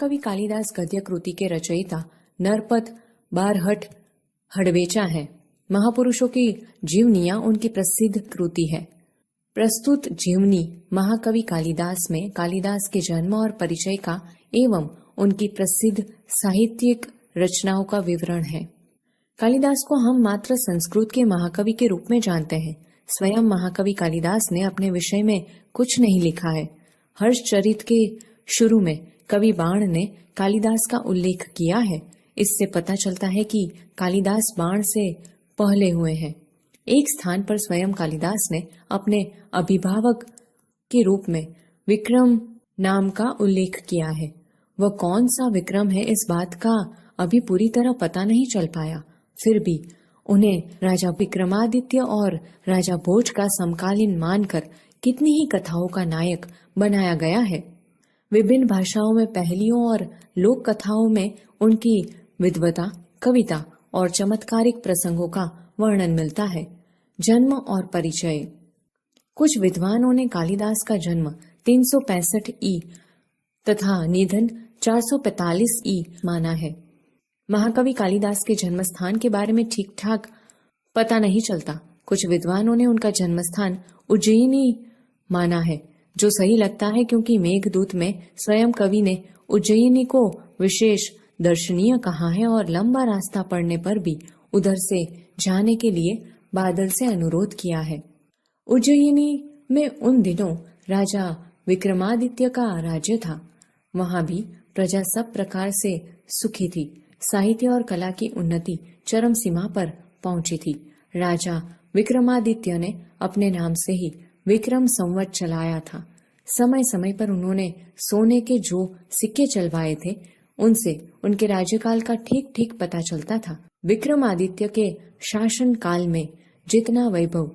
महाकवि कालिदास गद्य कृति के रचयिता नरपत बारहट हड़वेचा है। महापुरुषों की जीवनियां उनकी प्रसिद्ध कृति है। प्रस्तुत जीवनी महाकवि कालिदास में कालिदास के जन्म और परिचय का एवं उनकी प्रसिद्ध साहित्यिक रचनाओं का विवरण है। कालिदास को हम मात्र संस्कृत के महाकवि के रूप में जानते हैं। स्वयं महाकवि कालिदास ने अपने विषय में कुछ नहीं लिखा है। हर्षचरित के शुरू में कवि बाण ने कालिदास का उल्लेख किया है। इससे पता चलता है कि कालिदास बाण से पहले हुए हैं। एक स्थान पर स्वयं कालिदास ने अपने अभिभावक के रूप में विक्रम नाम का उल्लेख किया है। वह कौन सा विक्रम है, इस बात का अभी पूरी तरह पता नहीं चल पाया। फिर भी उन्हें राजा विक्रमादित्य और राजा भोज का समकालीन मानकर कितनी ही कथाओं का नायक बनाया गया है। विभिन्न भाषाओं में पहेलियों और लोक कथाओं में उनकी विद्वता, कविता और चमत्कारिक प्रसंगों का वर्णन मिलता है। जन्म और परिचय। कुछ विद्वानों ने कालिदास का जन्म 365 ई तथा निधन 445 ई माना है। महाकवि कालिदास के जन्म स्थान के बारे में ठीक ठाक पता नहीं चलता। कुछ विद्वानों ने उनका जन्म स्थान उज्जयिनी माना है, जो सही लगता है क्योंकि मेघदूत में स्वयं कवि ने उज्जयिनी को विशेष दर्शनीय कहा है और लंबा रास्ता पड़ने पर भी उधर से जाने के लिए बादल से अनुरोध किया है। उज्जयिनी में उन दिनों राजा विक्रमादित्य का राज्य था। वहां भी प्रजा सब प्रकार से सुखी थी। साहित्य और कला की उन्नति चरम सीमा पर पहुंची थी। राजा विक्रमादित्य ने अपने नाम से ही विक्रम संवत चलाया था। समय समय पर उन्होंने सोने के जो सिक्के चलवाए थे, उनसे उनके राज्यकाल का ठीक ठीक पता चलता था। विक्रमादित्य के शासन काल में जितना वैभव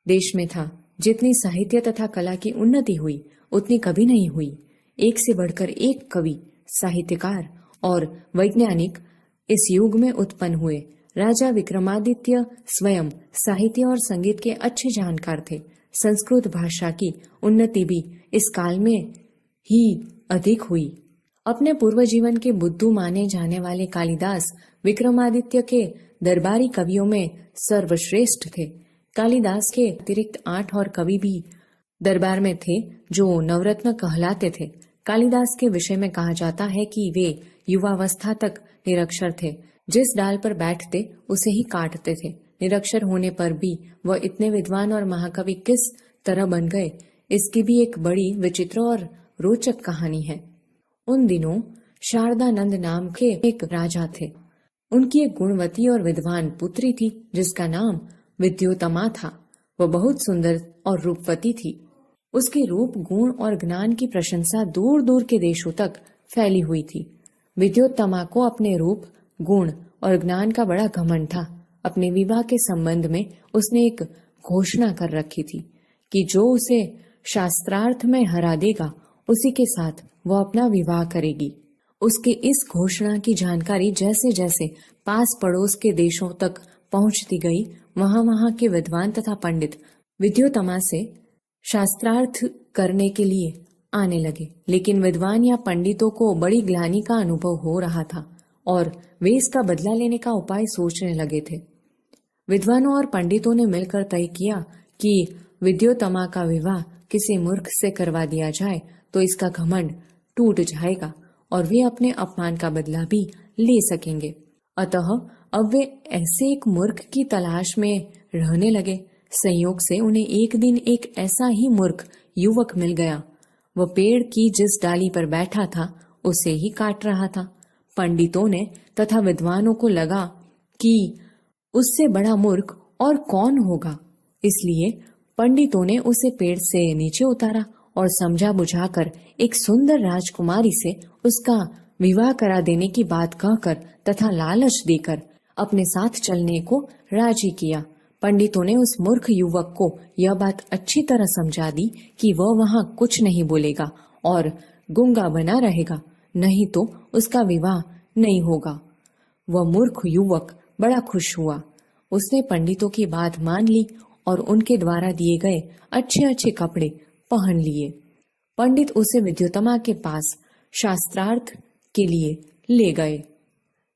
देश में था, जितनी साहित्य तथा कला की उन्नति हुई, उतनी कभी नहीं हुई। एक से बढ़कर एक कवि, साहित्यकार और वैज्ञानिक इस युग में उत्पन्न हुए। राजा विक्रमादित्य स्वयं साहित्य और संगीत के अच्छे जानकार थे। संस्कृत भाषा की उन्नति भी इस काल में ही अधिक हुई। अपने पूर्व जीवन के बुद्धू माने जाने वाले कालिदास विक्रमादित्य के दरबारी कवियों में सर्वश्रेष्ठ थे। कालिदास के अतिरिक्त 8 और कवि भी दरबार में थे जो नवरत्न कहलाते थे। कालिदास के विषय में कहा जाता है कि वे युवावस्था तक निरक्षर थे। जिस डाल पर बैठते उसे ही काटते थे। निरक्षर होने पर भी वह इतने विद्वान और महाकवि किस तरह बन गए, इसकी भी एक बड़ी विचित्र और रोचक कहानी है। उन दिनों शारदानंद नाम के एक राजा थे। उनकी एक गुणवती और विद्वान पुत्री थी जिसका नाम विद्योत्तमा था। वह बहुत सुंदर और रूपवती थी। उसके रूप, गुण और ज्ञान की प्रशंसा दूर दूर के देशों तक फैली हुई थी। विद्योत्तमा को अपने रूप, गुण और ज्ञान का बड़ा घमंड था। अपने विवाह के संबंध में उसने एक घोषणा कर रखी थी कि जो उसे शास्त्रार्थ में हरा देगा, उसी के साथ वह अपना विवाह करेगी। उसके इस घोषणा की जानकारी जैसे जैसे पास पड़ोस के देशों तक पहुंचती गई, वहां के विद्वान तथा पंडित विद्योत्तमा से शास्त्रार्थ करने के लिए आने लगे। लेकिन विद्वान या पंडितों को बड़ी ग्लानि का अनुभव हो रहा था और वे इसका बदला लेने का उपाय सोचने लगे थे। विद्वानों और पंडितों ने मिलकर तय किया कि विद्योत्तमा का विवाह किसी मूर्ख से करवा दिया जाए तो इसका घमंड टूट जाएगा और वे अपने अपमान का बदला भी ले सकेंगे। अतः अब वे ऐसे एक मूर्ख की तलाश में रहने लगे। संयोग से उन्हें एक दिन एक ऐसा ही मूर्ख युवक मिल गया। वह पेड़ की जिस डाली पर बैठा था उसे ही काट रहा था। पंडितों ने तथा विद्वानों को लगा कि उससे बड़ा मूर्ख और कौन होगा, इसलिए पंडितों ने उसे पेड़ से नीचे उतारा और समझा बुझाकर एक सुंदर राजकुमारी से उसका विवाह करा देने की बात कहकर तथा लालच देकर अपने साथ चलने को राजी किया। पंडितों ने उस मूर्ख युवक को यह बात अच्छी तरह समझा दी कि वह वहां कुछ नहीं बोलेगा और गूंगा बना रहेगा, नहीं तो उसका विवाह नहीं होगा। वह मूर्ख युवक बड़ा खुश हुआ। उसने पंडितों की बात मान ली और उनके द्वारा दिए गए अच्छे अच्छे कपड़े पहन लिए। पंडित उसे विद्योत्तमा के पास शास्त्रार्थ के लिए ले गए।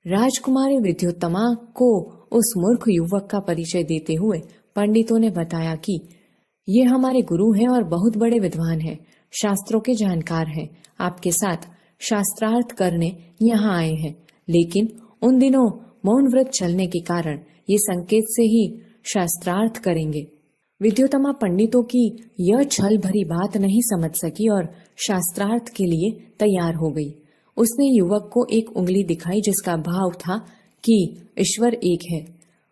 राजकुमारी विद्योत्तमा को उस मूर्ख युवक का परिचय देते हुए पंडितों ने बताया कि ये हमारे गुरु हैं और बहुत बड़े विद्वान हैं, शास्त्रों के जानकार हैं, आपके साथ शास्त्रार्थ करने यहाँ आए हैं। लेकिन उन दिनों मौन व्रत चलने के कारण ये संकेत से ही शास्त्रार्थ करेंगे। विद्योत्तमा पंडितों की यह छल भरी बात नहीं समझ सकी और शास्त्रार्थ के लिए तैयार हो गई। उसने युवक को एक उंगली दिखाई जिसका भाव था कि ईश्वर एक है।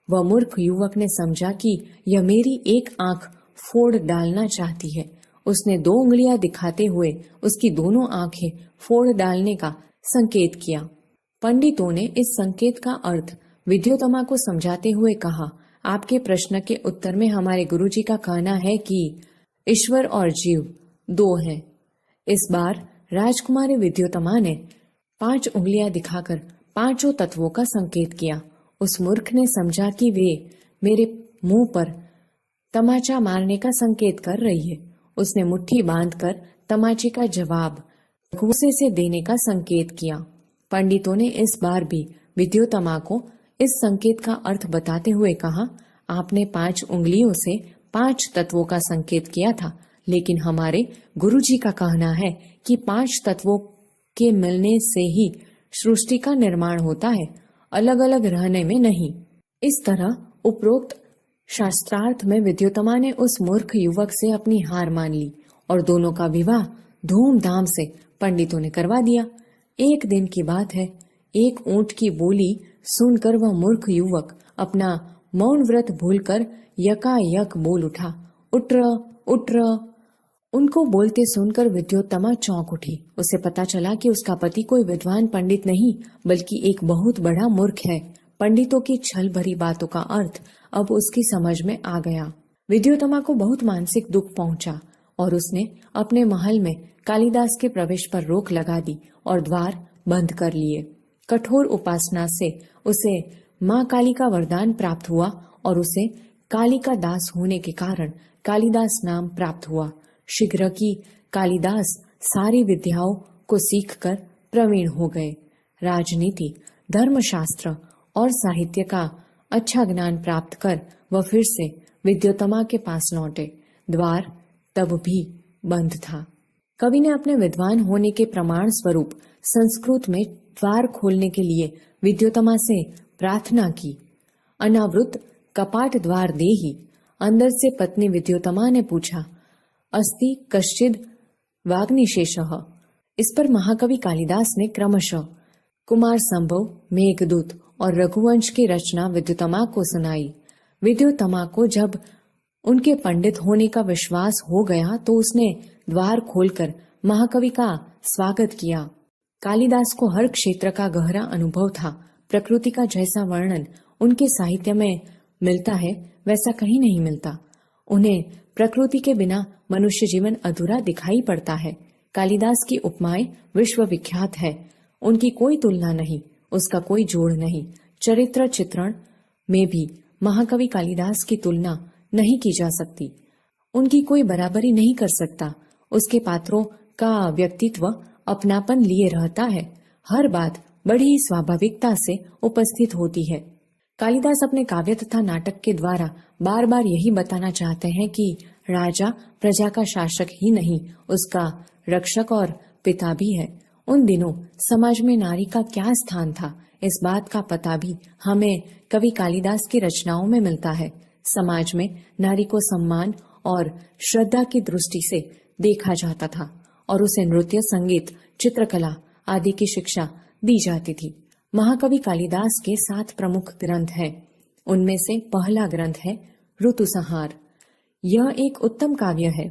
वह मूर्ख युवक ने समझा कि यह मेरी एक आंख फोड़ डालना चाहती है। उसने 2 उंगलियां दिखाते हुए उसकी दोनों आंखें फोड़ डालने का संकेत किया। पंडितों ने इस संकेत का अर्थ विद्योत्तमा को समझाते हुए कहा, आपके प्रश्न के उत्तर में हमारे गुरुजी का कहना है कि ईश्वर और जीव 2 हैं। इस बार राजकुमारी विद्योत्तमा ने 5 उंगलियां दिखाकर 5 तत्वों का संकेत किया। उस मूर्ख ने समझा कि वे मेरे मुंह पर तमाचा मारने का संकेत कर रही है। उसने मुट्ठी बांधकर तमाचे का जवाब गुस्से से देने का संकेत किया। पंडितों ने इस बार भी विद्योत्तमा को इस संकेत का अर्थ बताते हुए कहा, आपने 5 उंगलियों से 5 तत्वों का संकेत किया था, लेकिन हमारे गुरुजी का कहना है कि 5 तत्वों के मिलने से ही सृष्टि का निर्माण होता है, अलग अलग रहने में नहीं। इस तरह उपरोक्त शास्त्रार्थ में विद्योत्तमा ने उस मूर्ख युवक से अपनी हार मान ली और दोनों का विवाह धूमधाम से पंडितों ने करवा दिया। एक दिन की बात है, एक ऊंट की बोली सुनकर वह मूर्ख युवक अपना मौन व्रत भूलकर यकायक बोल उठा, उट्र उट्र। उनको बोलते सुनकर विद्योत्तमा चौंक उठी। उसे पता चला कि उसका पति कोई विद्वान पंडित नहीं बल्कि एक बहुत बड़ा मूर्ख है। पंडितों की छल भरी बातों का अर्थ अब उसकी समझ में आ गया। विद्योत्तमा को बहुत मानसिक दुख पहुंचा और उसने अपने महल में कालिदास के प्रवेश पर रोक लगा दी और द्वार बंद कर लिए। कठोर उपासना से उसे माँ काली का वरदान प्राप्त हुआ और उसे काली का दास होने के कारण कालिदास नाम प्राप्त हुआ। शीघ्र की कालिदास सारी विद्याओं को सीखकर प्रवीण हो गए। राजनीति, धर्मशास्त्र और साहित्य का अच्छा ज्ञान प्राप्त कर वह फिर से विद्योत्तमा के पास लौटे। द्वार तब भी बंद था। कवि ने अपने विद्वान होने के प्रमाण स्वरूप संस्कृत में द्वार खोलने के लिए विद्योत्तमा से प्रार्थना की। अनावृत कपाट द्वार देहि। अंदर से पत्नी विद्योत्तमा ने पूछा, अस्ति कश्चिद वाग्निशेषः। इस पर महाकवि कालिदास ने क्रमशः कुमार संभव, मेघदूत और रघुवंश की रचना विद्योत्तमा को सुनाई। विद्योत्तमा को जब उनके पंडित होने का विश्वास हो गया तो उसने द्वार खोलकर महाकवि का स्वागत किया। कालिदास को हर क्षेत्र का गहरा अनुभव था। प्रकृति का जैसा वर्णन उनके साहित्य में मिलता है वैसा कहीं नहीं मिलता। उन्हें प्रकृति के बिना मनुष्य जीवन अधूरा दिखाई पड़ता है। कालिदास की उपमाएं विश्व विख्यात है। उनकी कोई तुलना नहीं, उसका कोई जोड़ नहीं। चरित्र चित्रण में भी महाकवि कालिदास की तुलना नहीं की जा सकती। उनकी कोई बराबरी नहीं कर सकता। उसके पात्रों का व्यक्तित्व अपनापन लिए रहता है। हर बात बड़ी ही स्वाभाविकता से उपस्थित होती है। कालिदास अपने काव्य तथा नाटक के द्वारा बार बार यही बताना चाहते हैं कि राजा प्रजा का शासक ही नहीं, उसका रक्षक और पिता भी है। उन दिनों समाज में नारी का क्या स्थान था, इस बात का पता भी हमें कवि कालिदास की रचनाओं में मिलता है। समाज में नारी को सम्मान और श्रद्धा की दृष्टि से देखा जाता था और उसे नृत्य, संगीत, चित्रकला आदि की शिक्षा दी जाती थी। महाकवि कालिदास के 7 प्रमुख ग्रंथ हैं। उनमें से पहला ग्रंथ है ऋतुसंहार। यह एक उत्तम काव्य है।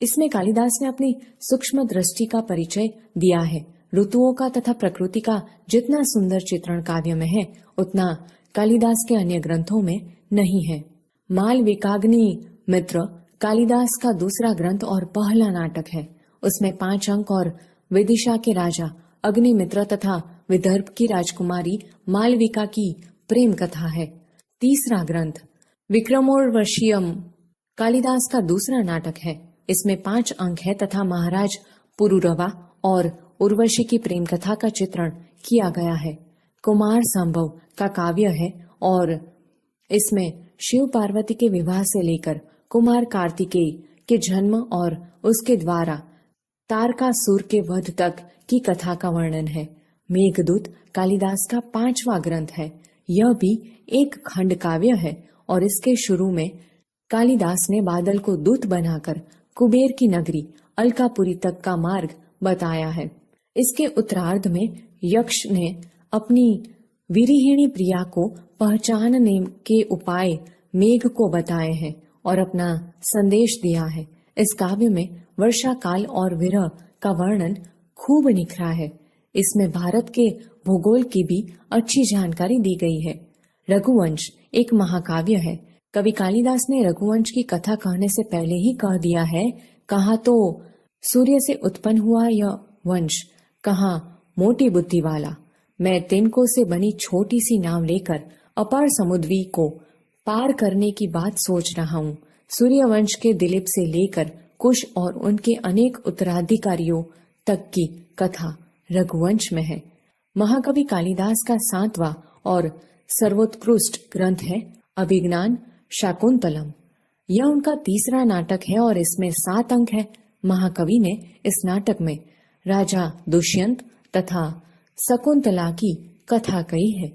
इसमें कालिदास ने अपनी सूक्ष्म दृष्टि का परिचय दिया है। ऋतुओं का तथा प्रकृति का जितना सुंदर चित्रण काव्य में है उतना कालिदास के अन्य ग्रंथों में नहीं है। मालविकाग्नि मित्र कालिदास का दूसरा ग्रंथ और पहला नाटक है। उसमें 5 अंक और विदिशा के राजा अग्निमित्र तथा विदर्भ की राजकुमारी मालविका की प्रेम कथा है। तीसरा ग्रंथ विक्रमोर्वशीयम कालिदास का दूसरा नाटक है। इसमें 5 अंक है तथा महाराज पुरुरवा और उर्वशी की प्रेम कथा का चित्रण किया गया है। कुमार संभव का काव्य है और इसमें शिव पार्वती के विवाह से लेकर कुमार कार्तिकेय के जन्म और उसके द्वारा तारकासुर के वध तक की कथा का वर्णन है। मेघदूत कालिदास का 5वां ग्रंथ है। यह भी एक खंड काव्य है और इसके शुरू में कालिदास ने बादल को दूत बनाकर कुबेर की नगरी अलकापुरी तक का मार्ग बताया है। इसके उत्तरार्ध में यक्ष ने अपनी विरहिणी प्रिया को पहचानने के उपाय मेघ को बताए हैं और अपना संदेश दिया है। इस काव्य में वर्षा काल और विरह का वर्णन खूब निखरा है। इसमें भारत के भूगोल की भी अच्छी जानकारी दी गई है। रघुवंश एक महाकाव्य है। कवि कालिदास ने रघुवंश की कथा कहने से पहले ही कह दिया है, कहा तो सूर्य से उत्पन्न हुआ यह वंश, कहा मोटी बुद्धि वाला। मैं तिनको से बनी छोटी सी नाव लेकर अपार समुद्री को पार करने की बात सोच रहा हूँ। सूर्यवंश के दिलीप से लेकर कुश और उनके अनेक उत्तराधिकारियों तक की कथा रघुवंश में है। महाकवि कालिदास का 7वां और सर्वोत्कृष्ट ग्रंथ है अभिज्ञान शाकुंतलम। यह उनका 3रा नाटक है और इसमें 7 अंक है। महाकवि ने इस नाटक में राजा दुष्यंत तथा शकुंतला की कथा कही है।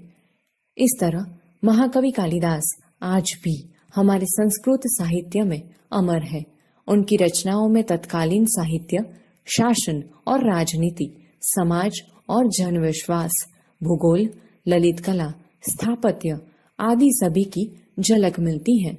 इस तरह महाकवि कालिदास आज भी हमारे संस्कृत साहित्य में अमर है। उनकी रचनाओं में तत्कालीन साहित्य, शासन और राजनीति, समाज और जनविश्वास, भूगोल, ललित कला, स्थापत्य आदि सभी की झलक मिलती है।